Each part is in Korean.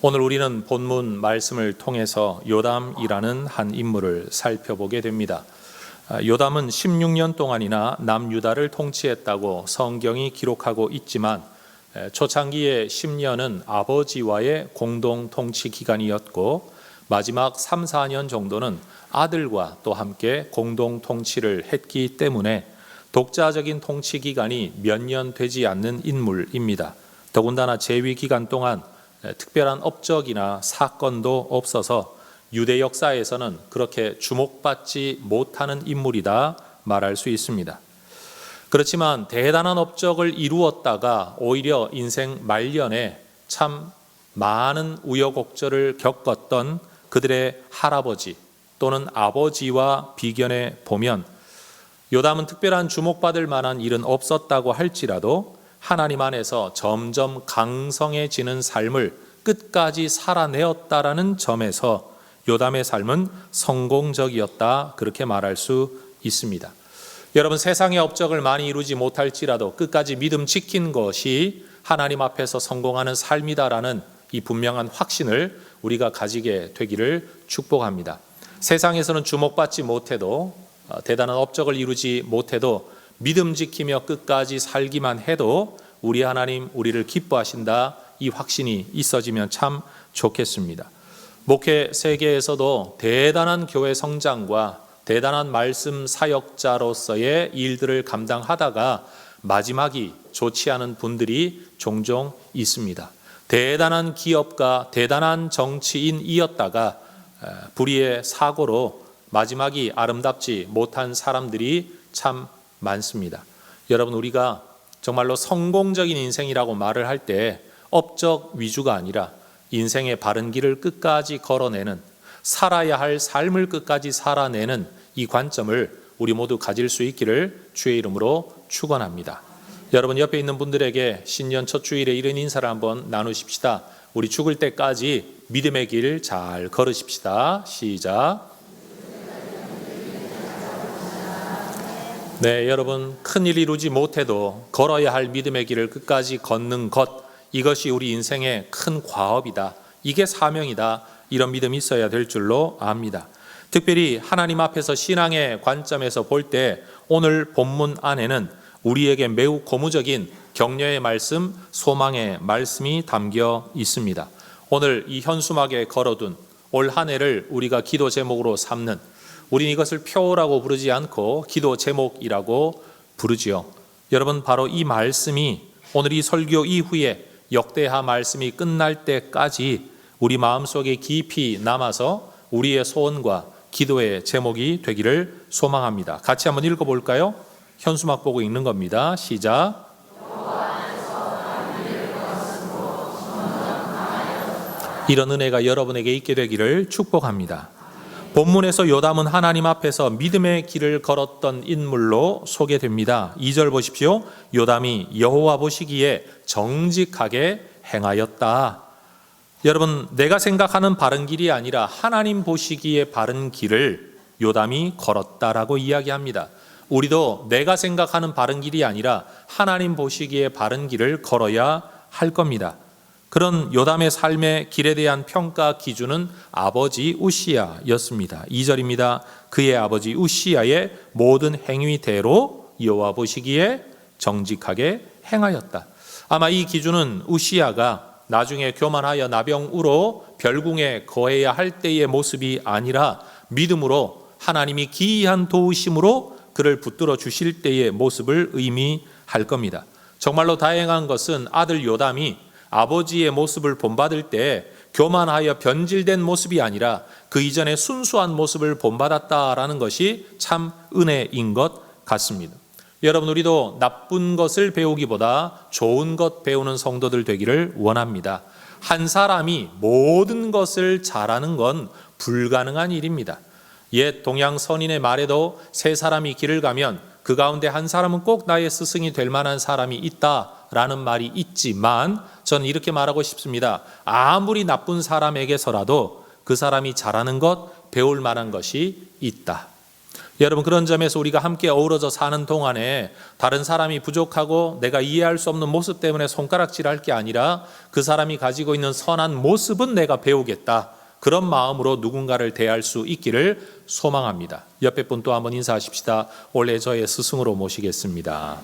오늘 우리는 본문 말씀을 통해서 요담이라는 한 인물을 살펴보게 됩니다. 요담은 16년 동안이나 남유다를 통치했다고 성경이 기록하고 있지만 초창기의 10년은 아버지와의 공동 통치 기간이었고 마지막 3, 4년 정도는 아들과 또 함께 공동 통치를 했기 때문에 독자적인 통치 기간이 몇 년 되지 않는 인물입니다. 더군다나 재위 기간 동안 특별한 업적이나 사건도 없어서 유대 역사에서는 그렇게 주목받지 못하는 인물이다 말할 수 있습니다. 그렇지만 대단한 업적을 이루었다가 오히려 인생 말년에 참 많은 우여곡절을 겪었던 그들의 할아버지 또는 아버지와 비견해 보면 요담은 특별한 주목받을 만한 일은 없었다고 할지라도 하나님 안에서 점점 강성해지는 삶을 끝까지 살아내었다라는 점에서 요담의 삶은 성공적이었다 그렇게 말할 수 있습니다. 여러분, 세상의 업적을 많이 이루지 못할지라도 끝까지 믿음 지킨 것이 하나님 앞에서 성공하는 삶이다라는 이 분명한 확신을 우리가 가지게 되기를 축복합니다. 세상에서는 주목받지 못해도 대단한 업적을 이루지 못해도 믿음 지키며 끝까지 살기만 해도 우리 하나님 우리를 기뻐하신다 이 확신이 있어지면 참 좋겠습니다. 목회 세계에서도 대단한 교회 성장과 대단한 말씀 사역자로서의 일들을 감당하다가 마지막이 좋지 않은 분들이 종종 있습니다. 대단한 기업가, 대단한 정치인이었다가 불의의 사고로 마지막이 아름답지 못한 사람들이 참 많습니다. 여러분, 우리가 정말로 성공적인 인생이라고 말을 할 때 업적 위주가 아니라 인생의 바른 길을 끝까지 걸어내는, 살아야 할 삶을 끝까지 살아내는 이 관점을 우리 모두 가질 수 있기를 주의 이름으로 축원합니다. 여러분, 옆에 있는 분들에게 신년 첫 주일에 이런 인사를 한번 나누십시다. 우리 죽을 때까지 믿음의 길 잘 걸으십시다. 시작. 네, 여러분, 큰일 이루지 못해도 걸어야 할 믿음의 길을 끝까지 걷는 것, 이것이 우리 인생의 큰 과업이다. 이게 사명이다. 이런 믿음이 있어야 될 줄로 압니다. 특별히 하나님 앞에서 신앙의 관점에서 볼 때 오늘 본문 안에는 우리에게 매우 고무적인 격려의 말씀, 소망의 말씀이 담겨 있습니다. 오늘 이 현수막에 걸어둔 올 한 해를 우리가 기도 제목으로 삼는, 우리는 이것을 표라고 부르지 않고 기도 제목이라고 부르지요. 여러분, 바로 이 말씀이 오늘 이 설교 이후에 역대하 말씀이 끝날 때까지 우리 마음속에 깊이 남아서 우리의 소원과 기도의 제목이 되기를 소망합니다. 같이 한번 읽어볼까요? 현수막 보고 읽는 겁니다. 시작. 이런 은혜가 여러분에게 있게 되기를 축복합니다. 본문에서 요담은 하나님 앞에서 믿음의 길을 걸었던 인물로 소개됩니다. 2절 보십시오. 요담이 여호와 보시기에 정직하게 행하였다. 여러분, 내가 생각하는 바른 길이 아니라 하나님 보시기에 바른 길을 요담이 걸었다라고 이야기합니다. 우리도 내가 생각하는 바른 길이 아니라 하나님 보시기에 바른 길을 걸어야 할 겁니다. 그런 요담의 삶의 길에 대한 평가 기준은 아버지 우시야였습니다. 2절입니다. 그의 아버지 우시야의 모든 행위대로 여호와 보시기에 정직하게 행하였다. 아마 이 기준은 우시야가 나중에 교만하여 나병으로 별궁에 거해야 할 때의 모습이 아니라 믿음으로 하나님이 기이한 도우심으로 그를 붙들어 주실 때의 모습을 의미할 겁니다. 정말로 다행한 것은 아들 요담이 아버지의 모습을 본받을 때 교만하여 변질된 모습이 아니라 그 이전에 순수한 모습을 본받았다라는 것이 참 은혜인 것 같습니다. 여러분, 우리도 나쁜 것을 배우기보다 좋은 것 배우는 성도들 되기를 원합니다. 한 사람이 모든 것을 잘하는 건 불가능한 일입니다. 옛 동양 선인의 말에도 세 사람이 길을 가면 그 가운데 한 사람은 꼭 나의 스승이 될 만한 사람이 있다라는 말이 있지만 저는 이렇게 말하고 싶습니다. 아무리 나쁜 사람에게서라도 그 사람이 잘하는 것, 배울 만한 것이 있다. 여러분, 그런 점에서 우리가 함께 어우러져 사는 동안에 다른 사람이 부족하고 내가 이해할 수 없는 모습 때문에 손가락질할 게 아니라 그 사람이 가지고 있는 선한 모습은 내가 배우겠다. 그런 마음으로 누군가를 대할 수 있기를 소망합니다. 옆에 분 또 한번 인사하십시다. 올해 저의 스승으로 모시겠습니다.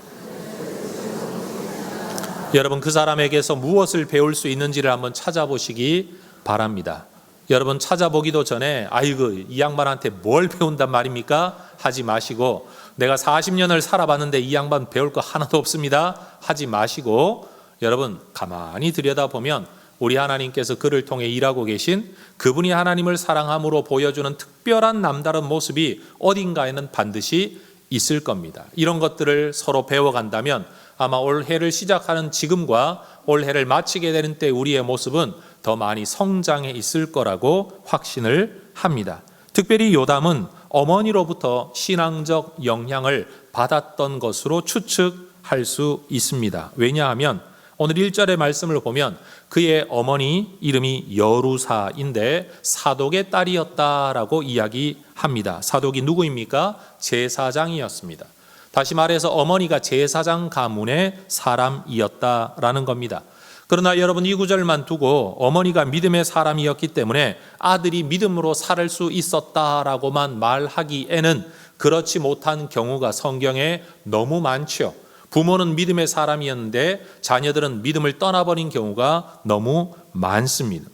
여러분, 그 사람에게서 무엇을 배울 수 있는지를 한번 찾아보시기 바랍니다. 여러분, 찾아보기도 전에 아이고 이 양반한테 뭘 배운단 말입니까? 하지 마시고, 내가 40년을 살아봤는데 이 양반 배울 거 하나도 없습니다 하지 마시고, 여러분 가만히 들여다보면 우리 하나님께서 그를 통해 일하고 계신 그분이 하나님을 사랑함으로 보여주는 특별한 남다른 모습이 어딘가에는 반드시 있을 겁니다. 이런 것들을 서로 배워간다면 아마 올해를 시작하는 지금과 올해를 마치게 되는 때 우리의 모습은 더 많이 성장해 있을 거라고 확신을 합니다. 특별히 요담은 어머니로부터 신앙적 영향을 받았던 것으로 추측할 수 있습니다. 왜냐하면 오늘 1절의 말씀을 보면 그의 어머니 이름이 여루사인데 사독의 딸이었다라고 이야기합니다. 사독이 누구입니까? 제사장이었습니다. 다시 말해서 어머니가 제사장 가문의 사람이었다라는 겁니다. 그러나 여러분, 이 구절만 두고 어머니가 믿음의 사람이었기 때문에 아들이 믿음으로 살 수 있었다라고만 말하기에는 그렇지 못한 경우가 성경에 너무 많죠. 부모는 믿음의 사람이었는데 자녀들은 믿음을 떠나버린 경우가 너무 많습니다.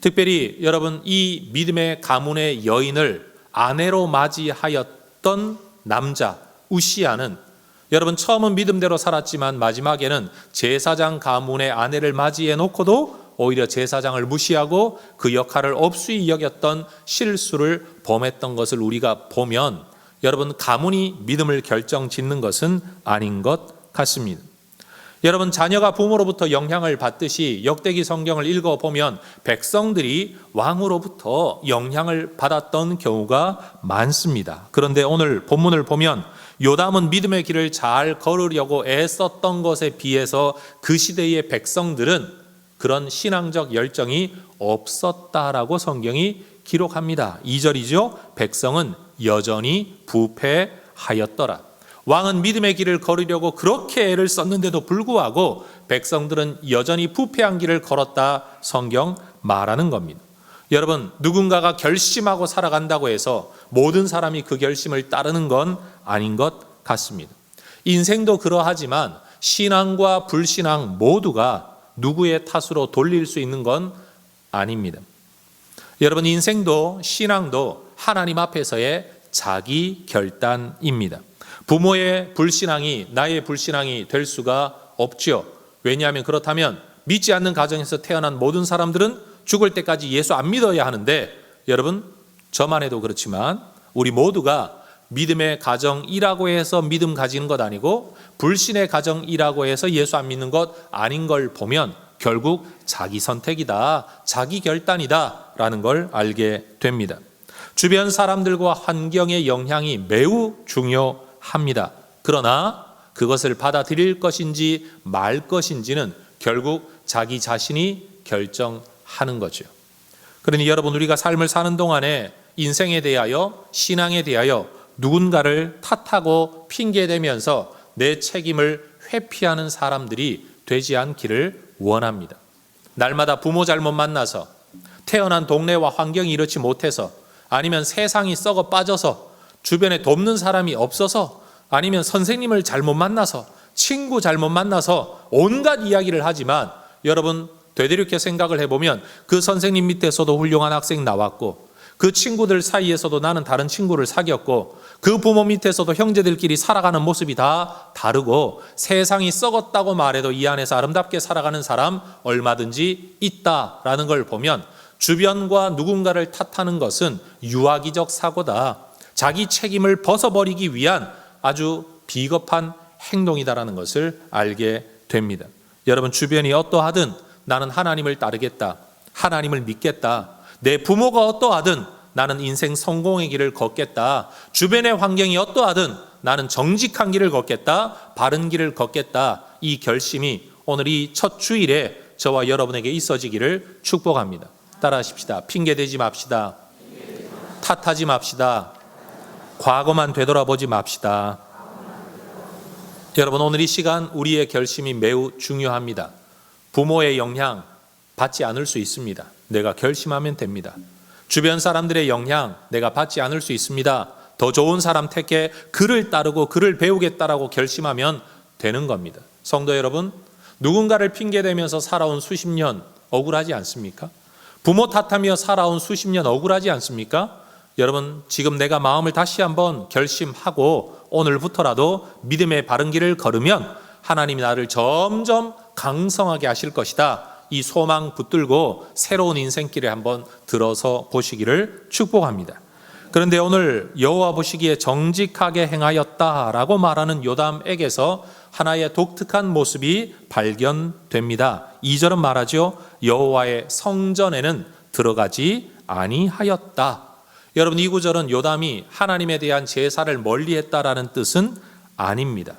특별히 여러분, 이 믿음의 가문의 여인을 아내로 맞이하였던 남자 우시아는 여러분 처음은 믿음대로 살았지만 마지막에는 제사장 가문의 아내를 맞이해 놓고도 오히려 제사장을 무시하고 그 역할을 없이 여겼던 실수를 범했던 것을 우리가 보면 여러분, 가문이 믿음을 결정짓는 것은 아닌 것 같습니다. 여러분, 자녀가 부모로부터 영향을 받듯이 역대기 성경을 읽어보면 백성들이 왕으로부터 영향을 받았던 경우가 많습니다. 그런데 오늘 본문을 보면 요담은 믿음의 길을 잘 걸으려고 애썼던 것에 비해서 그 시대의 백성들은 그런 신앙적 열정이 없었다라고 성경이 기록합니다. 2절이죠. 백성은 여전히 부패하였더라. 왕은 믿음의 길을 걸으려고 그렇게 애를 썼는데도 불구하고 백성들은 여전히 부패한 길을 걸었다, 성경 말하는 겁니다. 여러분, 누군가가 결심하고 살아간다고 해서 모든 사람이 그 결심을 따르는 건 아닌 것 같습니다. 인생도 그러하지만 신앙과 불신앙 모두가 누구의 탓으로 돌릴 수 있는 건 아닙니다. 여러분, 인생도 신앙도 하나님 앞에서의 자기 결단입니다. 부모의 불신앙이 나의 불신앙이 될 수가 없죠. 왜냐하면 그렇다면 믿지 않는 가정에서 태어난 모든 사람들은 죽을 때까지 예수 안 믿어야 하는데, 여러분 저만 해도 그렇지만 우리 모두가 믿음의 가정이라고 해서 믿음 가지는 것 아니고 불신의 가정이라고 해서 예수 안 믿는 것 아닌 걸 보면 결국 자기 선택이다, 자기 결단이다 라는 걸 알게 됩니다. 주변 사람들과 환경의 영향이 매우 중요합니다. 그러나 그것을 받아들일 것인지 말 것인지는 결국 자기 자신이 결정하는 거죠. 그러니 여러분, 우리가 삶을 사는 동안에 인생에 대하여, 신앙에 대하여 누군가를 탓하고 핑계대면서 내 책임을 회피하는 사람들이 되지 않기를 원합니다. 날마다 부모 잘못 만나서, 태어난 동네와 환경이 이렇지 못해서, 아니면 세상이 썩어 빠져서, 주변에 돕는 사람이 없어서, 아니면 선생님을 잘못 만나서, 친구 잘못 만나서 온갖 이야기를 하지만 여러분 되돌이켜 생각을 해보면 그 선생님 밑에서도 훌륭한 학생 나왔고, 그 친구들 사이에서도 나는 다른 친구를 사귀었고, 그 부모 밑에서도 형제들끼리 살아가는 모습이 다 다르고, 세상이 썩었다고 말해도 이 안에서 아름답게 살아가는 사람 얼마든지 있다라는 걸 보면 주변과 누군가를 탓하는 것은 유아기적 사고다, 자기 책임을 벗어버리기 위한 아주 비겁한 행동이다라는 것을 알게 됩니다. 여러분, 주변이 어떠하든 나는 하나님을 따르겠다, 하나님을 믿겠다, 내 부모가 어떠하든 나는 인생 성공의 길을 걷겠다, 주변의 환경이 어떠하든 나는 정직한 길을 걷겠다, 바른 길을 걷겠다, 이 결심이 오늘 이 첫 주일에 저와 여러분에게 있어지기를 축복합니다. 따라하십시다. 핑계대지 맙시다. 탓하지 맙시다. 과거만 되돌아보지 맙시다. 여러분, 오늘 이 시간 우리의 결심이 매우 중요합니다. 부모의 영향 받지 않을 수 있습니다. 내가 결심하면 됩니다. 주변 사람들의 영향 내가 받지 않을 수 있습니다. 더 좋은 사람 택해 그를 따르고 그를 배우겠다라고 결심하면 되는 겁니다. 성도 여러분, 누군가를 핑계대면서 살아온 수십 년 억울하지 않습니까? 부모 탓하며 살아온 수십 년 억울하지 않습니까? 여러분, 지금 내가 마음을 다시 한번 결심하고 오늘부터라도 믿음의 바른 길을 걸으면 하나님이 나를 점점 강성하게 하실 것이다. 이 소망 붙들고 새로운 인생길에 한번 들어서 보시기를 축복합니다. 그런데 오늘 여호와 보시기에 정직하게 행하였다라고 말하는 요담에게서 하나의 독특한 모습이 발견됩니다. 2절은 말하죠. 여호와의 성전에는 들어가지 아니하였다. 여러분, 이 구절은 요담이 하나님에 대한 제사를 멀리했다라는 뜻은 아닙니다.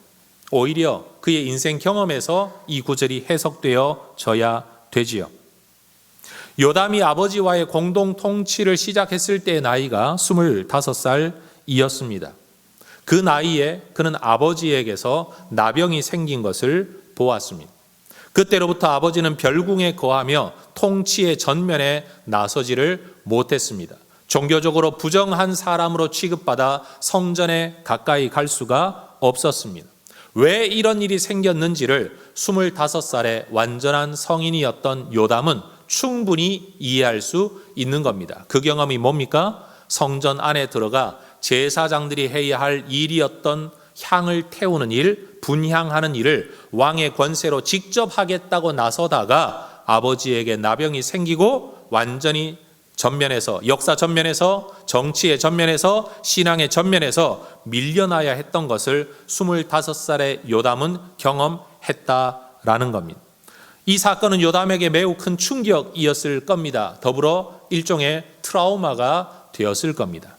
오히려 그의 인생 경험에서 이 구절이 해석되어져야 되지요. 요담이 아버지와의 공동 통치를 시작했을 때의 나이가 25살이었습니다. 그 나이에 그는 아버지에게서 나병이 생긴 것을 보았습니다. 그때로부터 아버지는 별궁에 거하며 통치의 전면에 나서지를 못했습니다. 종교적으로 부정한 사람으로 취급받아 성전에 가까이 갈 수가 없었습니다. 왜 이런 일이 생겼는지를 25살의 완전한 성인이었던 요담은 충분히 이해할 수 있는 겁니다. 그 경험이 뭡니까? 성전 안에 들어가 제사장들이 해야 할 일이었던 향을 태우는 일, 분향하는 일을 왕의 권세로 직접 하겠다고 나서다가 아버지에게 나병이 생기고 완전히 전면에서, 역사 전면에서, 정치의 전면에서, 신앙의 전면에서 밀려나야 했던 것을 25살의 요담은 경험했다라는 겁니다. 이 사건은 요담에게 매우 큰 충격이었을 겁니다. 더불어 일종의 트라우마가 되었을 겁니다.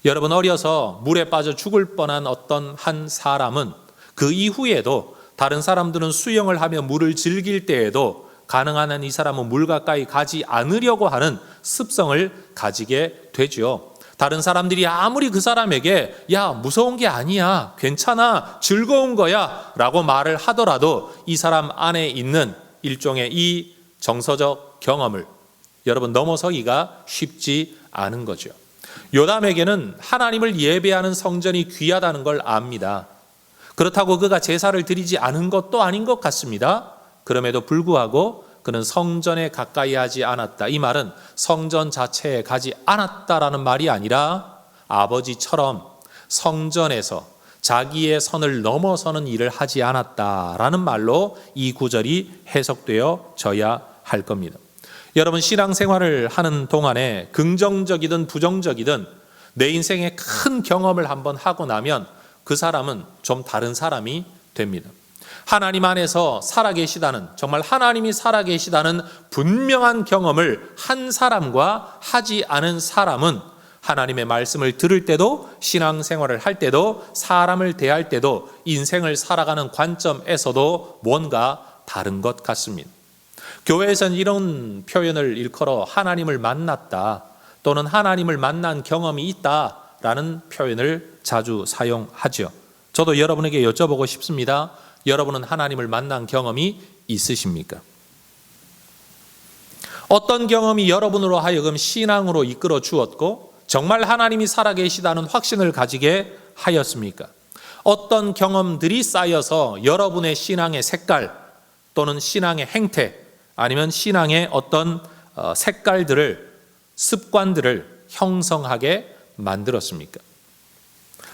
여러분, 어려서 물에 빠져 죽을 뻔한 어떤 한 사람은 그 이후에도 다른 사람들은 수영을 하며 물을 즐길 때에도 가능한 한 이 사람은 물 가까이 가지 않으려고 하는 습성을 가지게 되죠. 다른 사람들이 아무리 그 사람에게 야, 무서운 게 아니야, 괜찮아, 즐거운 거야 라고 말을 하더라도 이 사람 안에 있는 일종의 이 정서적 경험을 여러분 넘어서기가 쉽지 않은 거죠. 요담에게는 하나님을 예배하는 성전이 귀하다는 걸 압니다. 그렇다고 그가 제사를 드리지 않은 것도 아닌 것 같습니다. 그럼에도 불구하고 그는 성전에 가까이 하지 않았다. 이 말은 성전 자체에 가지 않았다라는 말이 아니라 아버지처럼 성전에서 자기의 선을 넘어서는 일을 하지 않았다라는 말로 이 구절이 해석되어져야 할 겁니다. 여러분, 신앙생활을 하는 동안에 긍정적이든 부정적이든 내 인생에 큰 경험을 한번 하고 나면 그 사람은 좀 다른 사람이 됩니다. 하나님 안에서 살아계시다는, 정말 하나님이 살아계시다는 분명한 경험을 한 사람과 하지 않은 사람은 하나님의 말씀을 들을 때도, 신앙생활을 할 때도, 사람을 대할 때도, 인생을 살아가는 관점에서도 뭔가 다른 것 같습니다. 교회에서는 이런 표현을 일컬어 하나님을 만났다 또는 하나님을 만난 경험이 있다라는 표현을 자주 사용하죠. 저도 여러분에게 여쭤보고 싶습니다. 여러분은 하나님을 만난 경험이 있으십니까? 어떤 경험이 여러분으로 하여금 신앙으로 이끌어 주었고 정말 하나님이 살아계시다는 확신을 가지게 하였습니까? 어떤 경험들이 쌓여서 여러분의 신앙의 색깔 또는 신앙의 행태 아니면 신앙의 어떤 색깔들을, 습관들을 형성하게 만들었습니까?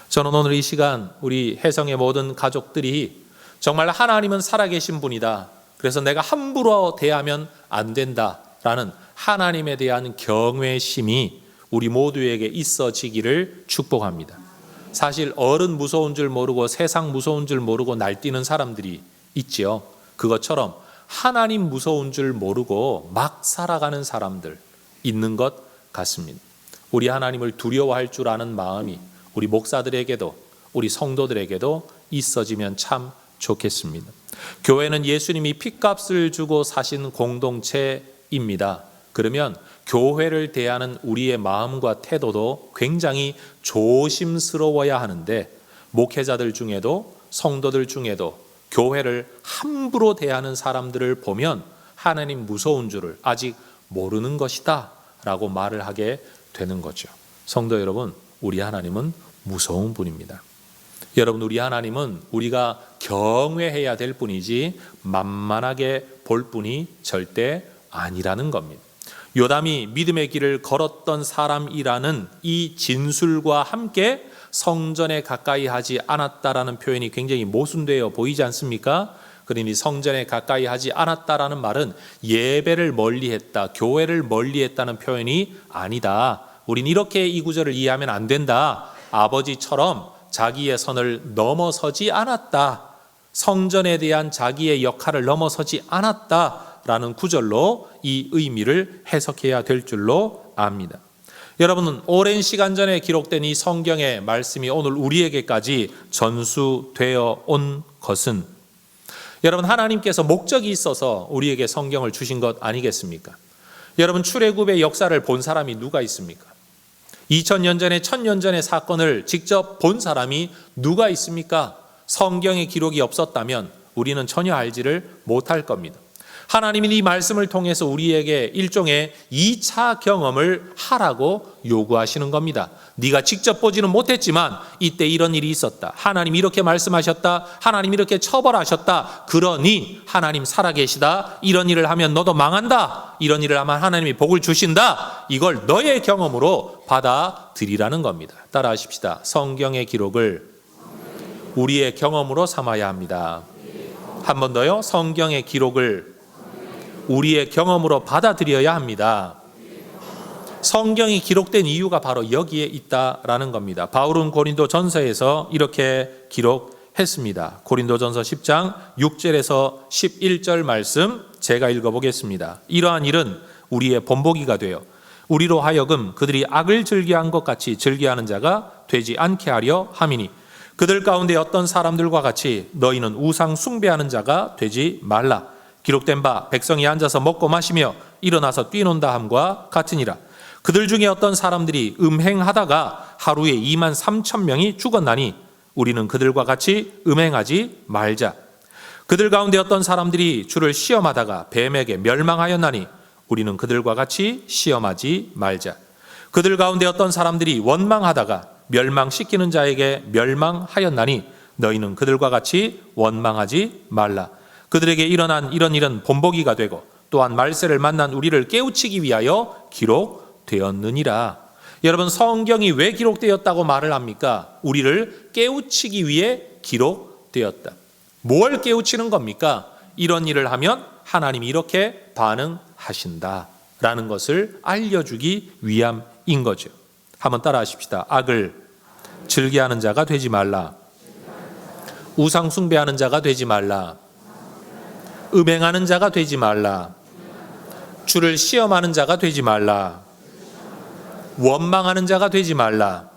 저는 오늘 이 시간 우리 혜성의 모든 가족들이 정말 하나님은 살아계신 분이다, 그래서 내가 함부로 대하면 안 된다라는 하나님에 대한 경외심이 우리 모두에게 있어지기를 축복합니다. 사실 어른 무서운 줄 모르고 세상 무서운 줄 모르고 날뛰는 사람들이 있지요. 그것처럼 하나님 무서운 줄 모르고 막 살아가는 사람들 있는 것 같습니다. 우리 하나님을 두려워할 줄 아는 마음이 우리 목사들에게도 우리 성도들에게도 있어지면 참 좋겠습니다. 교회는 예수님이 핏값을 주고 사신 공동체입니다. 그러면 교회를 대하는 우리의 마음과 태도도 굉장히 조심스러워야 하는데, 목회자들 중에도 성도들 중에도 교회를 함부로 대하는 사람들을 보면 하나님 무서운 줄을 아직 모르는 것이다 라고 말을 하게 되는 거죠. 성도 여러분, 우리 하나님은 무서운 분입니다. 여러분, 우리 하나님은 우리가 경외해야 될 분이지 만만하게 볼 분이 절대 아니라는 겁니다. 요담이 믿음의 길을 걸었던 사람이라는 이 진술과 함께 성전에 가까이 하지 않았다라는 표현이 굉장히 모순되어 보이지 않습니까? 그러니 성전에 가까이 하지 않았다라는 말은 예배를 멀리했다, 교회를 멀리했다는 표현이 아니다. 우린 이렇게 이 구절을 이해하면 안 된다. 아버지처럼 자기의 선을 넘어서지 않았다, 성전에 대한 자기의 역할을 넘어서지 않았다라는 구절로 이 의미를 해석해야 될 줄로 압니다. 여러분은 오랜 시간 전에 기록된 이 성경의 말씀이 오늘 우리에게까지 전수되어 온 것은, 여러분, 하나님께서 목적이 있어서 우리에게 성경을 주신 것 아니겠습니까? 여러분, 출애굽의 역사를 본 사람이 누가 있습니까? 2000년 전에 1000년 전의 사건을 직접 본 사람이 누가 있습니까? 성경의 기록이 없었다면 우리는 전혀 알지를 못할 겁니다. 하나님이 이 말씀을 통해서 우리에게 일종의 2차 경험을 하라고 요구하시는 겁니다. 네가 직접 보지는 못했지만 이때 이런 일이 있었다, 하나님 이렇게 말씀하셨다, 하나님 이렇게 처벌하셨다, 그러니 하나님 살아계시다, 이런 일을 하면 너도 망한다, 이런 일을 하면 하나님이 복을 주신다, 이걸 너의 경험으로 받아들이라는 겁니다. 따라하십시다. 성경의 기록을 우리의 경험으로 삼아야 합니다. 한 번 더요. 성경의 기록을 우리의 경험으로 받아들여야 합니다. 성경이 기록된 이유가 바로 여기에 있다라는 겁니다. 바울은 고린도 전서에서 이렇게 기록했습니다. 고린도 전서 10장 6절에서 11절 말씀 제가 읽어보겠습니다. 이러한 일은 우리의 본보기가 되어 우리로 하여금 그들이 악을 즐겨한 것 같이 즐겨하는 자가 되지 않게 하려 함이니, 그들 가운데 어떤 사람들과 같이 너희는 우상 숭배하는 자가 되지 말라. 기록된 바 백성이 앉아서 먹고 마시며 일어나서 뛰논다 함과 같으니라. 그들 중에 어떤 사람들이 음행하다가 하루에 23,000명이 죽었나니 우리는 그들과 같이 음행하지 말자. 그들 가운데 어떤 사람들이 주를 시험하다가 뱀에게 멸망하였나니 우리는 그들과 같이 시험하지 말자. 그들 가운데 어떤 사람들이 원망하다가 멸망시키는 자에게 멸망하였나니 너희는 그들과 같이 원망하지 말라. 그들에게 일어난 이런 일은 본보기가 되고 또한 말세를 만난 우리를 깨우치기 위하여 기록되었느니라. 여러분, 성경이 왜 기록되었다고 말을 합니까? 우리를 깨우치기 위해 기록되었다. 뭘 깨우치는 겁니까? 이런 일을 하면 하나님이 이렇게 반응하신다라는 것을 알려주기 위함인 거죠. 한번 따라 하십시다. 악을 즐겨하는 자가 되지 말라. 우상 숭배하는 자가 되지 말라. 음행하는 자가 되지 말라. 주를 시험하는 자가 되지 말라. 원망하는 자가 되지 말라.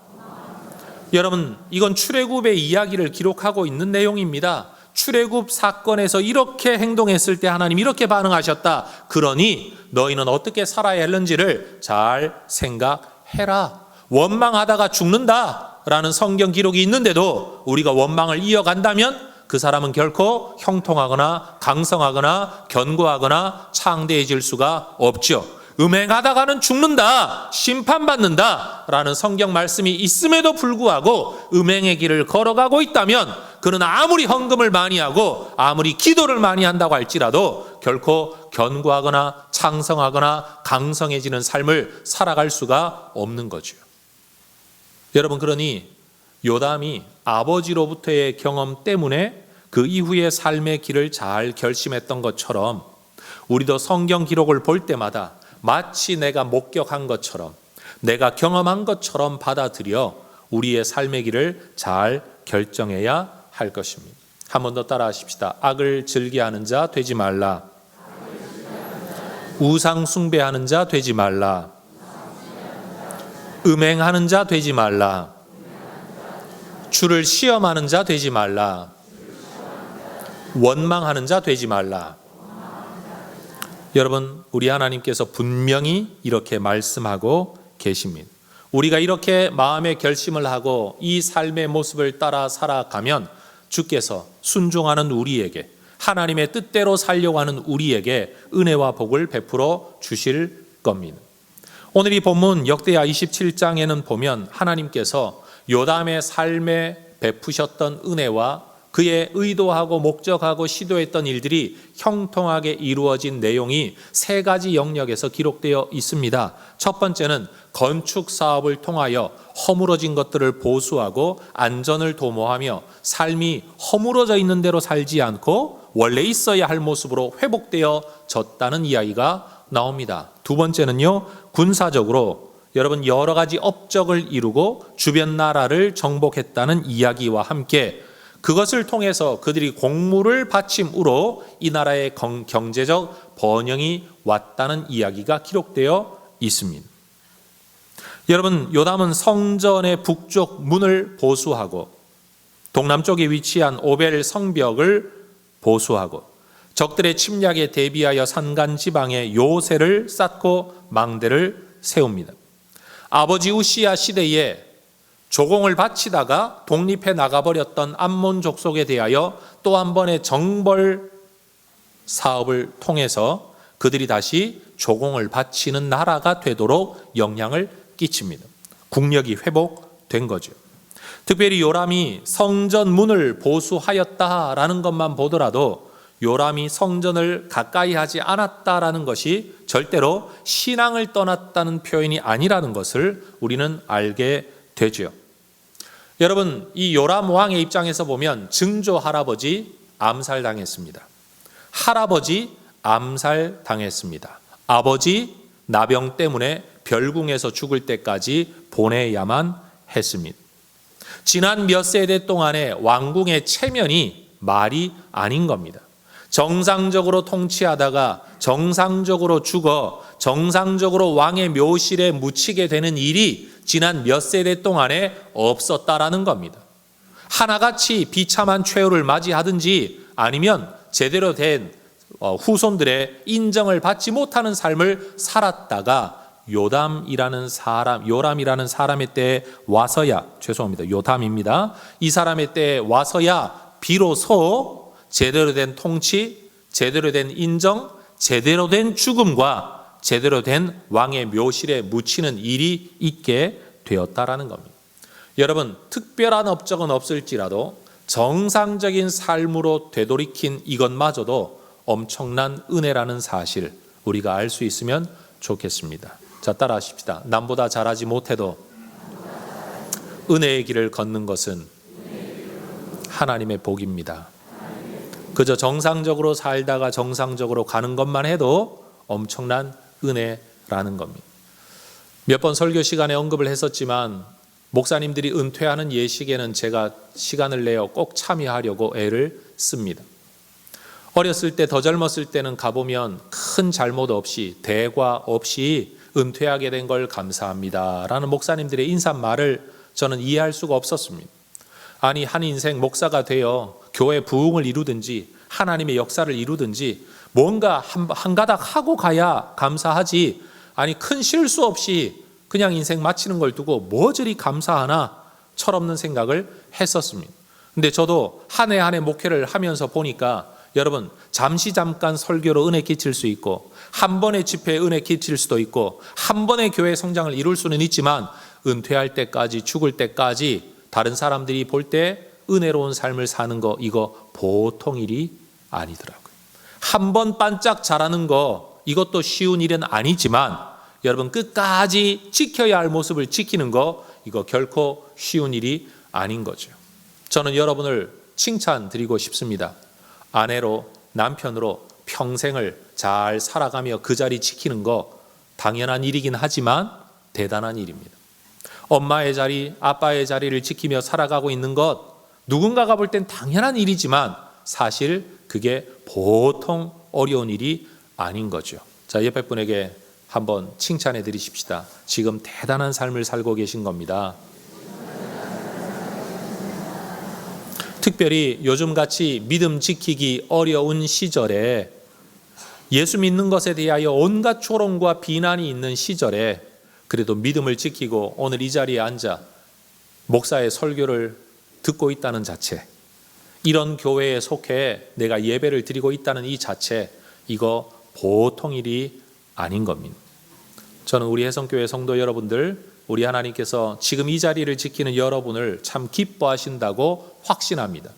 여러분, 이건 출애굽의 이야기를 기록하고 있는 내용입니다. 출애굽 사건에서 이렇게 행동했을 때 하나님 이렇게 반응하셨다. 그러니 너희는 어떻게 살아야 할는지를 잘 생각해라. 원망하다가 죽는다라는 성경 기록이 있는데도 우리가 원망을 이어간다면 그 사람은 결코 형통하거나 강성하거나 견고하거나 창대해질 수가 없죠. 음행하다가는 죽는다, 심판받는다 라는 성경 말씀이 있음에도 불구하고 음행의 길을 걸어가고 있다면 그는 아무리 헌금을 많이 하고 아무리 기도를 많이 한다고 할지라도 결코 견고하거나 창성하거나 강성해지는 삶을 살아갈 수가 없는 거죠. 여러분, 그러니 요담이 아버지로부터의 경험 때문에 그 이후의 삶의 길을 잘 결심했던 것처럼 우리도 성경 기록을 볼 때마다 마치 내가 목격한 것처럼, 내가 경험한 것처럼 받아들여 우리의 삶의 길을 잘 결정해야 할 것입니다. 한 번 더 따라 하십시다. 악을 즐겨하는 자 되지 말라. 우상 숭배하는 자 되지 말라. 음행하는 자 되지 말라. 주를 시험하는 자 되지 말라. 원망하는 자 되지 말라. 여러분, 우리 하나님께서 분명히 이렇게 말씀하고 계십니다. 우리가 이렇게 마음의 결심을 하고 이 삶의 모습을 따라 살아가면 주께서 순종하는 우리에게, 하나님의 뜻대로 살려고 하는 우리에게 은혜와 복을 베풀어 주실 겁니다. 오늘 이 본문 역대하 27장에는 보면 하나님께서 요담의 삶에 베푸셨던 은혜와 그의 의도하고 목적하고 시도했던 일들이 형통하게 이루어진 내용이 세 가지 영역에서 기록되어 있습니다. 첫 번째는 건축 사업을 통하여 허물어진 것들을 보수하고 안전을 도모하며 삶이 허물어져 있는 대로 살지 않고 원래 있어야 할 모습으로 회복되어졌다는 이야기가 나옵니다. 두 번째는요, 군사적으로 여러분 여러 가지 업적을 이루고 주변 나라를 정복했다는 이야기와 함께 그것을 통해서 그들이 공물을 바침으로 이 나라의 경제적 번영이 왔다는 이야기가 기록되어 있습니다. 여러분, 요담은 성전의 북쪽 문을 보수하고 동남쪽에 위치한 오벨 성벽을 보수하고 적들의 침략에 대비하여 산간 지방에 요새를 쌓고 망대를 세웁니다. 아버지 우시야 시대에 조공을 바치다가 독립해 나가버렸던 암몬 족속에 대하여 또 한 번의 정벌 사업을 통해서 그들이 다시 조공을 바치는 나라가 되도록 영향을 끼칩니다. 국력이 회복된 거죠. 특별히 요람이 성전 문을 보수하였다라는 것만 보더라도 요람이 성전을 가까이 하지 않았다라는 것이 절대로 신앙을 떠났다는 표현이 아니라는 것을 우리는 알게 되죠. 여러분, 이 요람 왕의 입장에서 보면 증조 할아버지 암살당했습니다. 할아버지 암살당했습니다. 아버지 나병 때문에 별궁에서 죽을 때까지 보내야만 했습니다. 지난 몇 세대 동안의 왕궁의 체면이 말이 아닌 겁니다. 정상적으로 통치하다가 정상적으로 죽어 정상적으로 왕의 묘실에 묻히게 되는 일이 지난 몇 세대 동안에 없었다라는 겁니다. 하나같이 비참한 최후를 맞이하든지 아니면 제대로 된 후손들의 인정을 받지 못하는 삶을 살았다가 요람이라는 사람의 때에 와서야, 요담입니다. 이 사람의 때에 와서야 비로소 제대로 된 통치, 제대로 된 인정, 제대로 된 죽음과 제대로 된 왕의 묘실에 묻히는 일이 있게 되었다라는 겁니다. 여러분, 특별한 업적은 없을지라도 정상적인 삶으로 되돌이킨 이것마저도 엄청난 은혜라는 사실 우리가 알 수 있으면 좋겠습니다. 자, 따라하십시다. 남보다 잘하지 못해도 은혜의 길을 걷는 것은 하나님의 복입니다. 그저 정상적으로 살다가 정상적으로 가는 것만 해도 엄청난 은혜라는 겁니다. 몇 번 설교 시간에 언급을 했었지만 목사님들이 은퇴하는 예식에는 제가 시간을 내어 꼭 참여하려고 애를 씁니다. 어렸을 때, 더 젊었을 때는 가보면 큰 잘못 없이, 대과 없이 은퇴하게 된 걸 감사합니다 라는 목사님들의 인사말을 저는 이해할 수가 없었습니다. 아니, 한 인생 목사가 되어 교회 부흥을 이루든지 하나님의 역사를 이루든지 뭔가 한 가닥 하고 가야 감사하지, 아니 큰 실수 없이 그냥 인생 마치는 걸 두고 뭐 저리 감사하나 철없는 생각을 했었습니다. 근데 저도 한 해 한 해 목회를 하면서 보니까 여러분, 잠깐 설교로 은혜 끼칠 수 있고 한 번의 집회에 은혜 끼칠 수도 있고 한 번의 교회 성장을 이룰 수는 있지만 은퇴할 때까지, 죽을 때까지 다른 사람들이 볼 때 은혜로운 삶을 사는 거, 이거 보통 일이 아니더라고요. 한 번 반짝 자라는 거, 이것도 쉬운 일은 아니지만 여러분, 끝까지 지켜야 할 모습을 지키는 거, 이거 결코 쉬운 일이 아닌 거죠. 저는 여러분을 칭찬드리고 싶습니다. 아내로, 남편으로 평생을 잘 살아가며 그 자리 지키는 거 당연한 일이긴 하지만 대단한 일입니다. 엄마의 자리, 아빠의 자리를 지키며 살아가고 있는 것, 누군가가 볼 땐 당연한 일이지만 사실 그게 보통 어려운 일이 아닌 거죠. 자, 옆에 분에게 한번 칭찬해 드리십시다. 지금 대단한 삶을 살고 계신 겁니다. 특별히 요즘같이 믿음 지키기 어려운 시절에 예수 믿는 것에 대하여 온갖 조롱과 비난이 있는 시절에 그래도 믿음을 지키고 오늘 이 자리에 앉아 목사의 설교를 듣고 있다는 자체, 이런 교회에 속해 내가 예배를 드리고 있다는 이 자체, 이거 보통 일이 아닌 겁니다. 저는 우리 혜성교회 성도 여러분들, 우리 하나님께서 지금 이 자리를 지키는 여러분을 참 기뻐하신다고 확신합니다.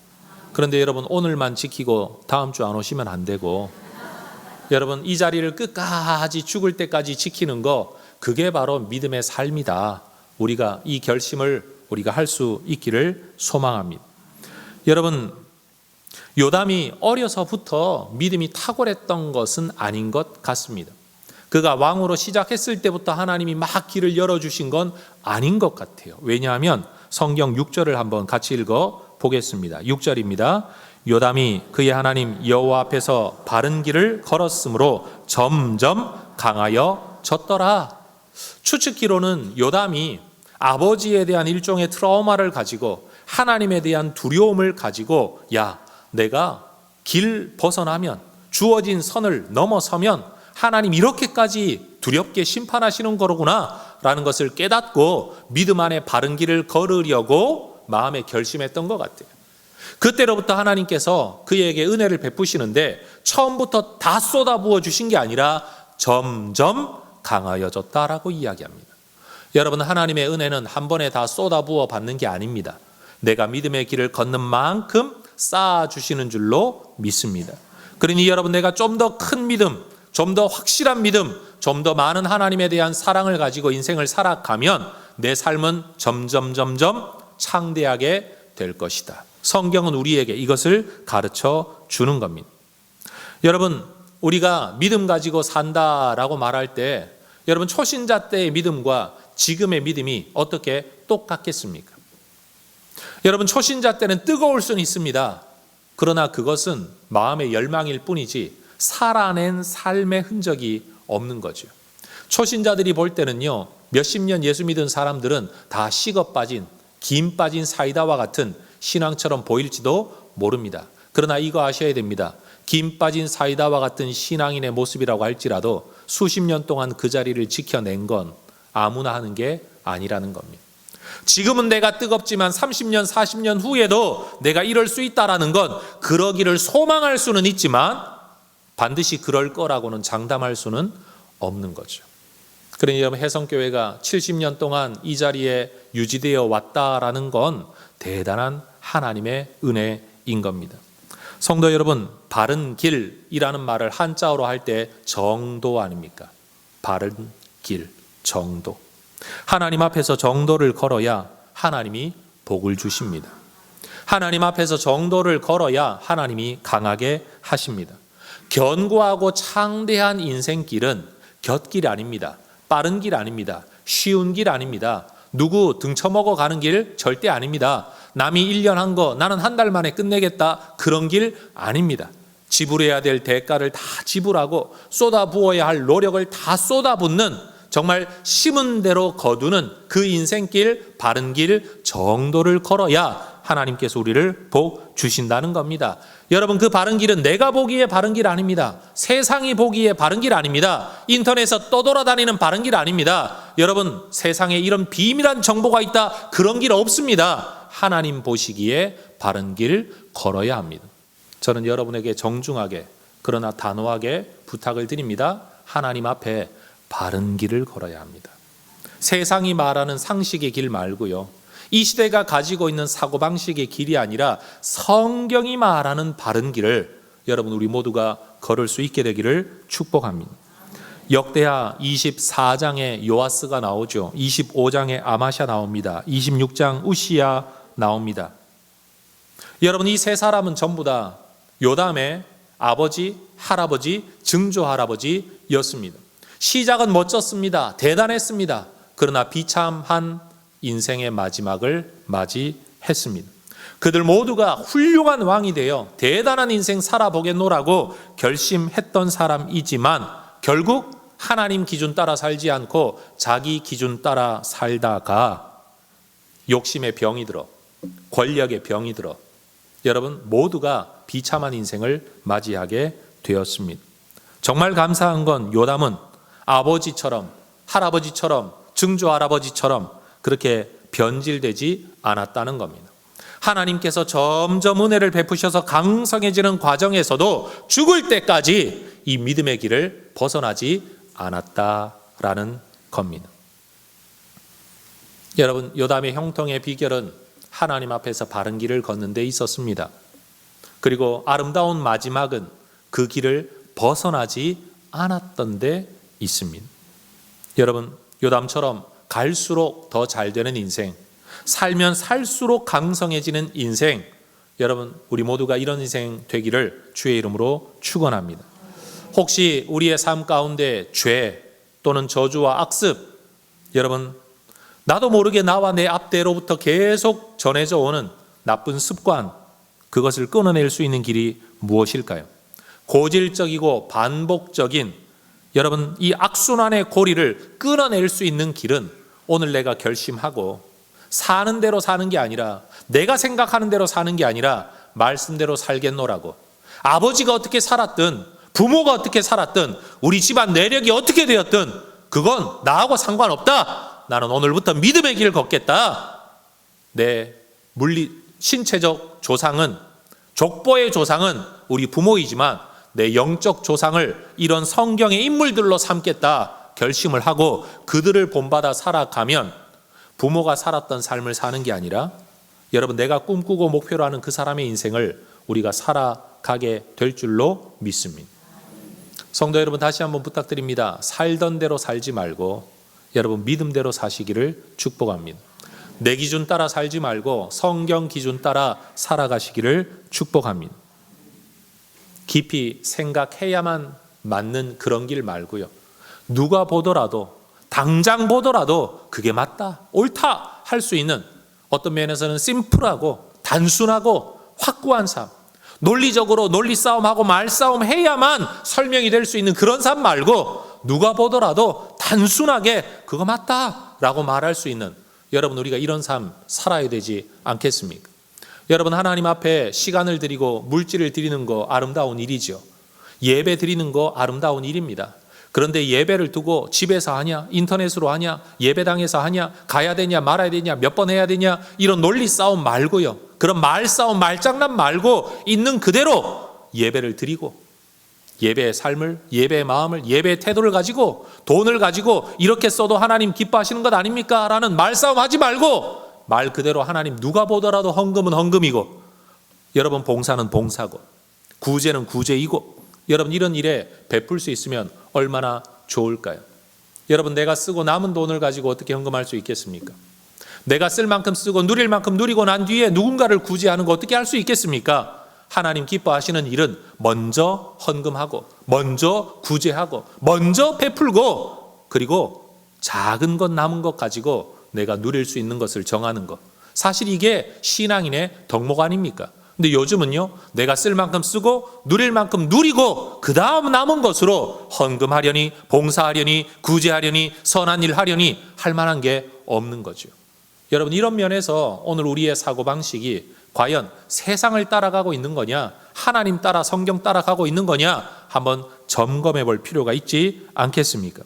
그런데 여러분, 오늘만 지키고 다음 주 안 오시면 안 되고, 여러분 이 자리를 끝까지 죽을 때까지 지키는 거, 그게 바로 믿음의 삶이다. 우리가 이 결심을 우리가 할 수 있기를 소망합니다. 여러분, 요담이 어려서부터 믿음이 탁월했던 것은 아닌 것 같습니다. 그가 왕으로 시작했을 때부터 하나님이 막 길을 열어주신 건 아닌 것 같아요. 왜냐하면 성경 6절을 한번 같이 읽어 보겠습니다. 6절입니다. 요담이 그의 하나님 여호와 앞에서 바른 길을 걸었으므로 점점 강하여 졌더라. 추측기로는 요담이 아버지에 대한 일종의 트라우마를 가지고 하나님에 대한 두려움을 가지고, 야, 내가 길 벗어나면, 주어진 선을 넘어서면 하나님 이렇게까지 두렵게 심판하시는 거로구나 라는 것을 깨닫고 믿음 안에 바른 길을 걸으려고 마음에 결심했던 것 같아요. 그때로부터 하나님께서 그에게 은혜를 베푸시는데 처음부터 다 쏟아부어 주신 게 아니라 점점 강하여졌다라고 이야기합니다. 여러분, 하나님의 은혜는 한 번에 다 쏟아부어 받는 게 아닙니다. 내가 믿음의 길을 걷는 만큼 쌓아주시는 줄로 믿습니다. 그러니 여러분, 내가 좀 더 큰 믿음, 좀 더 확실한 믿음, 좀 더 많은 하나님에 대한 사랑을 가지고 인생을 살아가면 내 삶은 점점 창대하게 될 것이다. 성경은 우리에게 이것을 가르쳐 주는 겁니다. 여러분, 우리가 믿음 가지고 산다라고 말할 때, 여러분 초신자 때의 믿음과 지금의 믿음이 어떻게 똑같겠습니까? 여러분, 초신자 때는 뜨거울 수는 있습니다. 그러나 그것은 마음의 열망일 뿐이지 살아낸 삶의 흔적이 없는 거죠. 초신자들이 볼 때는요, 몇십 년 예수 믿은 사람들은 다 식어 빠진, 김 빠진 사이다와 같은 신앙처럼 보일지도 모릅니다. 그러나 이거 아셔야 됩니다. 김 빠진 사이다와 같은 신앙인의 모습이라고 할지라도 수십 년 동안 그 자리를 지켜낸 건 아무나 하는 게 아니라는 겁니다. 지금은 내가 뜨겁지만 30년, 40년 후에도 내가 이럴 수 있다라는 건, 그러기를 소망할 수는 있지만 반드시 그럴 거라고는 장담할 수는 없는 거죠. 그러니 여러분, 혜성교회가 70년 동안 이 자리에 유지되어 왔다라는 건 대단한 하나님의 은혜인 겁니다. 성도 여러분, 바른 길이라는 말을 한자어로 할 때 정도 아닙니까? 바른 길, 정도. 하나님 앞에서 정도를 걸어야 하나님이 복을 주십니다. 하나님 앞에서 정도를 걸어야 하나님이 강하게 하십니다. 견고하고 창대한 인생길은 곁길 아닙니다. 빠른 길 아닙니다. 쉬운 길 아닙니다. 누구 등쳐먹어 가는 길 절대 아닙니다. 남이 1년 한 거 나는 한 달 만에 끝내겠다, 그런 길 아닙니다. 지불해야 될 대가를 다 지불하고 쏟아부어야 할 노력을 다 쏟아붓는, 정말 심은 대로 거두는 그 인생길, 바른 길, 정도를 걸어야 하나님께서 우리를 복 주신다는 겁니다. 여러분, 그 바른 길은 내가 보기에 바른 길 아닙니다. 세상이 보기에 바른 길 아닙니다. 인터넷에서 떠돌아다니는 바른 길 아닙니다. 여러분, 세상에 이런 비밀한 정보가 있다, 그런 길 없습니다. 하나님 보시기에 바른 길 걸어야 합니다. 저는 여러분에게 정중하게 그러나 단호하게 부탁을 드립니다. 하나님 앞에 바른 길을 걸어야 합니다. 세상이 말하는 상식의 길 말고요, 이 시대가 가지고 있는 사고방식의 길이 아니라 성경이 말하는 바른 길을 여러분, 우리 모두가 걸을 수 있게 되기를 축복합니다. 역대하 24장에 요아스가 나오죠. 25장에 아마샤 나옵니다. 26장 우시야 나옵니다. 여러분, 이 세 사람은 전부 다 요담의 아버지, 할아버지, 증조 할아버지였습니다. 시작은 멋졌습니다. 대단했습니다. 그러나 비참한 인생의 마지막을 맞이했습니다. 그들 모두가 훌륭한 왕이 되어 대단한 인생 살아보겠노라고 결심했던 사람이지만 결국 하나님 기준 따라 살지 않고 자기 기준 따라 살다가 욕심의 병이 들어, 권력의 병이 들어 여러분 모두가 비참한 인생을 맞이하게 되었습니다. 정말 감사한 건 요담은 아버지처럼, 할아버지처럼, 증조 할아버지처럼 그렇게 변질되지 않았다는 겁니다. 하나님께서 점점 은혜를 베푸셔서 강성해지는 과정에서도 죽을 때까지 이 믿음의 길을 벗어나지 않았다라는 겁니다. 여러분, 요담의 형통의 비결은 하나님 앞에서 바른 길을 걷는 데 있었습니다. 그리고 아름다운 마지막은 그 길을 벗어나지 않았던 데 있습니다. 여러분, 요담처럼 갈수록 더 잘 되는 인생, 살면 살수록 강성해지는 인생, 여러분, 우리 모두가 이런 인생 되기를 주의 이름으로 축원합니다. 혹시 우리의 삶 가운데 죄 또는 저주와 악습, 여러분, 나도 모르게 나와 내 앞대로부터 계속 전해져 오는 나쁜 습관, 그것을 끊어낼 수 있는 길이 무엇일까요? 고질적이고 반복적인 여러분, 이 악순환의 고리를 끊어낼 수 있는 길은 오늘 내가 결심하고 사는 대로 사는 게 아니라, 내가 생각하는 대로 사는 게 아니라 말씀대로 살겠노라고. 아버지가 어떻게 살았든, 부모가 어떻게 살았든, 우리 집안 내력이 어떻게 되었든 그건 나하고 상관없다. 나는 오늘부터 믿음의 길을 걷겠다. 내 신체적 조상은, 족보의 조상은 우리 부모이지만 내 영적 조상을 이런 성경의 인물들로 삼겠다 결심을 하고 그들을 본받아 살아가면 부모가 살았던 삶을 사는 게 아니라 여러분, 내가 꿈꾸고 목표로 하는 그 사람의 인생을 우리가 살아가게 될 줄로 믿습니다. 성도 여러분, 다시 한번 부탁드립니다. 살던 대로 살지 말고 여러분, 믿음대로 사시기를 축복합니다. 내 기준 따라 살지 말고 성경 기준 따라 살아가시기를 축복합니다. 깊이 생각해야만 맞는 그런 길 말고요, 누가 보더라도, 당장 보더라도 그게 맞다, 옳다 할 수 있는 어떤 면에서는 심플하고 단순하고 확고한 삶, 논리적으로 논리 싸움하고 말 싸움 해야만 설명이 될 수 있는 그런 삶 말고, 누가 보더라도 단순하게 그거 맞다 라고 말할 수 있는, 여러분, 우리가 이런 삶 살아야 되지 않겠습니까? 여러분, 하나님 앞에 시간을 드리고 물질을 드리는 거 아름다운 일이죠. 예배 드리는 거 아름다운 일입니다. 그런데 예배를 두고 집에서 하냐, 인터넷으로 하냐, 예배당에서 하냐, 가야 되냐, 말아야 되냐, 몇 번 해야 되냐, 이런 논리 싸움 말고요, 그런 말 싸움, 말장난 말고 있는 그대로 예배를 드리고 예배의 삶을, 예배의 마음을, 예배의 태도를 가지고 돈을 가지고 이렇게 써도 하나님 기뻐하시는 것 아닙니까? 라는 말싸움 하지 말고 말 그대로 하나님, 누가 보더라도 헌금은 헌금이고 여러분, 봉사는 봉사고 구제는 구제이고, 여러분, 이런 일에 베풀 수 있으면 얼마나 좋을까요? 여러분, 내가 쓰고 남은 돈을 가지고 어떻게 헌금할 수 있겠습니까? 내가 쓸 만큼 쓰고 누릴 만큼 누리고 난 뒤에 누군가를 구제하는 거 어떻게 할 수 있겠습니까? 하나님 기뻐하시는 일은 먼저 헌금하고, 먼저 구제하고, 먼저 베풀고, 그리고 작은 것 남은 것 가지고 내가 누릴 수 있는 것을 정하는 것. 사실 이게 신앙인의 덕목 아닙니까? 근데 요즘은요, 내가 쓸 만큼 쓰고 누릴 만큼 누리고 그 다음 남은 것으로 헌금하려니, 봉사하려니, 구제하려니, 선한 일 하려니 할 만한 게 없는 거죠. 여러분, 이런 면에서 오늘 우리의 사고방식이 과연 세상을 따라가고 있는 거냐, 하나님 따라 성경 따라가고 있는 거냐 한번 점검해 볼 필요가 있지 않겠습니까?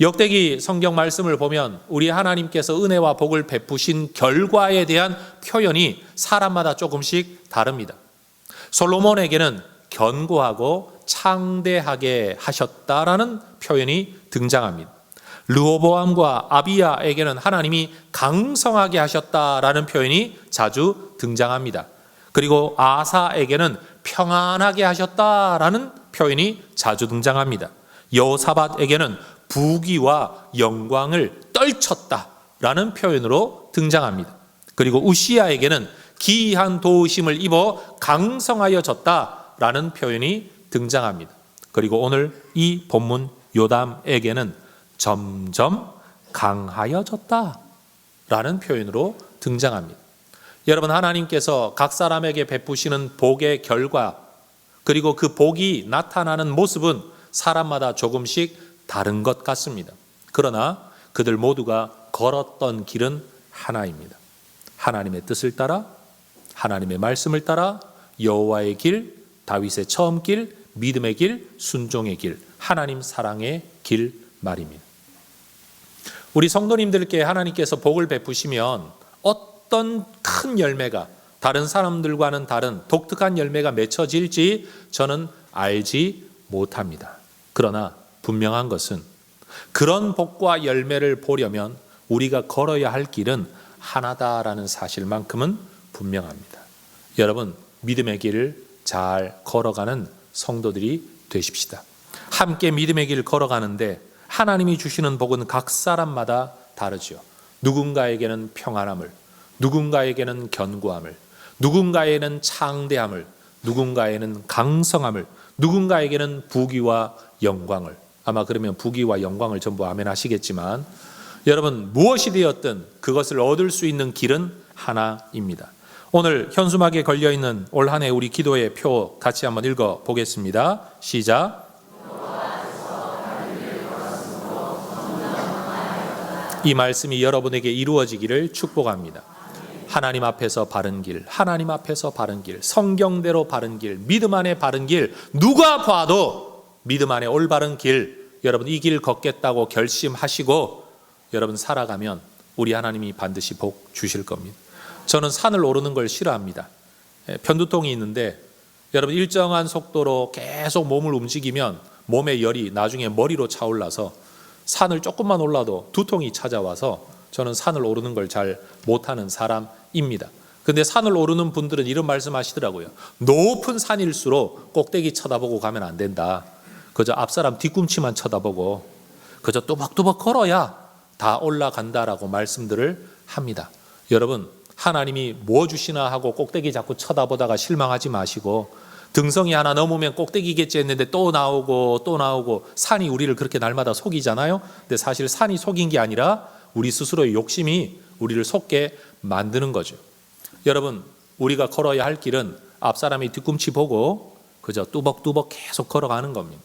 역대기 성경 말씀을 보면 우리 하나님께서 은혜와 복을 베푸신 결과에 대한 표현이 사람마다 조금씩 다릅니다. 솔로몬에게는 견고하고 창대하게 하셨다라는 표현이 등장합니다. 르호보암과 아비야에게는 하나님이 강성하게 하셨다라는 표현이 자주 등장합니다. 그리고 아사에게는 평안하게 하셨다라는 표현이 자주 등장합니다. 여호사밧에게는 부귀와 영광을 떨쳤다라는 표현으로 등장합니다. 그리고 우시야에게는 기이한 도우심을 입어 강성하여졌다라는 표현이 등장합니다. 그리고 오늘 이 본문 요담에게는 점점 강하여졌다라는 표현으로 등장합니다. 여러분, 하나님께서 각 사람에게 베푸시는 복의 결과, 그리고 그 복이 나타나는 모습은 사람마다 조금씩 다른 것 같습니다. 그러나 그들 모두가 걸었던 길은 하나입니다. 하나님의 뜻을 따라, 하나님의 말씀을 따라 여호와의 길, 다윗의 처음 길, 믿음의 길, 순종의 길, 하나님 사랑의 길 말입니다. 우리 성도님들께 하나님께서 복을 베푸시면 어떤 큰 열매가, 다른 사람들과는 다른 독특한 열매가 맺혀질지 저는 알지 못합니다. 그러나 분명한 것은 그런 복과 열매를 보려면 우리가 걸어야 할 길은 하나다라는 사실만큼은 분명합니다. 여러분, 믿음의 길을 잘 걸어가는 성도들이 되십시다. 함께 믿음의 길을 걸어가는데 하나님이 주시는 복은 각 사람마다 다르죠. 누군가에게는 평안함을, 누군가에게는 견고함을, 누군가에게는 창대함을, 누군가에게는 강성함을, 누군가에게는 부귀와 영광을. 아마 그러면 부귀와 영광을 전부 아멘 하시겠지만, 여러분, 무엇이 되었든 그것을 얻을 수 있는 길은 하나입니다. 오늘 현수막에 걸려있는 올 한 해 우리 기도의 표 같이 한번 읽어보겠습니다. 시작. 이 말씀이 여러분에게 이루어지기를 축복합니다. 하나님 앞에서 바른 길, 하나님 앞에서 바른 길, 성경대로 바른 길, 믿음 안에 바른 길, 누가 봐도 믿음 안에 올바른 길, 여러분 이 길 걷겠다고 결심하시고 여러분 살아가면 우리 하나님이 반드시 복 주실 겁니다. 저는 산을 오르는 걸 싫어합니다. 편두통이 있는데 여러분 일정한 속도로 계속 몸을 움직이면 몸의 열이 나중에 머리로 차올라서 산을 조금만 올라도 두통이 찾아와서 저는 산을 오르는 걸 잘 못하는 사람입니다. 근데 산을 오르는 분들은 이런 말씀 하시더라고요. 높은 산일수록 꼭대기 쳐다보고 가면 안 된다. 그저 앞사람 뒤꿈치만 쳐다보고 그저 또박또박 걸어야 다 올라간다라고 말씀들을 합니다. 여러분, 하나님이 뭐 주시나 하고 꼭대기 자꾸 쳐다보다가 실망하지 마시고 등성이 하나 넘으면 꼭대기겠지 했는데 또 나오고 또 나오고 산이 우리를 그렇게 날마다 속이잖아요. 근데 사실 산이 속인 게 아니라 우리 스스로의 욕심이 우리를 속게 만드는 거죠. 여러분, 우리가 걸어야 할 길은 앞사람이 뒤꿈치 보고 그저 뚜벅뚜벅 계속 걸어가는 겁니다.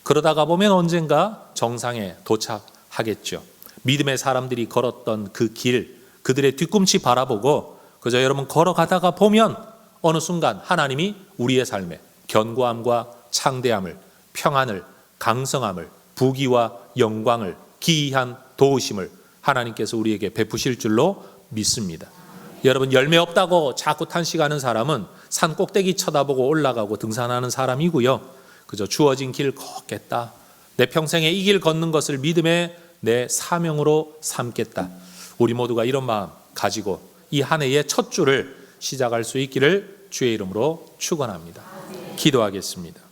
그러다가 보면 언젠가 정상에 도착하겠죠. 믿음의 사람들이 걸었던 그 길, 그들의 뒤꿈치 바라보고 그저 여러분 걸어가다가 보면 어느 순간 하나님이 우리의 삶에 견고함과 창대함을, 평안을, 강성함을, 부귀와 영광을, 기이한 도우심을 하나님께서 우리에게 베푸실 줄로 믿습니다. 여러분, 열매 없다고 자꾸 탄식하는 사람은 산 꼭대기 쳐다보고 올라가고 등산하는 사람이고요. 그저 주어진 길 걷겠다. 내 평생에 이 길 걷는 것을 믿음의 내 사명으로 삼겠다. 우리 모두가 이런 마음 가지고 이 한 해의 첫 주를 시작할 수 있기를 주의 이름으로 축원합니다. 기도하겠습니다.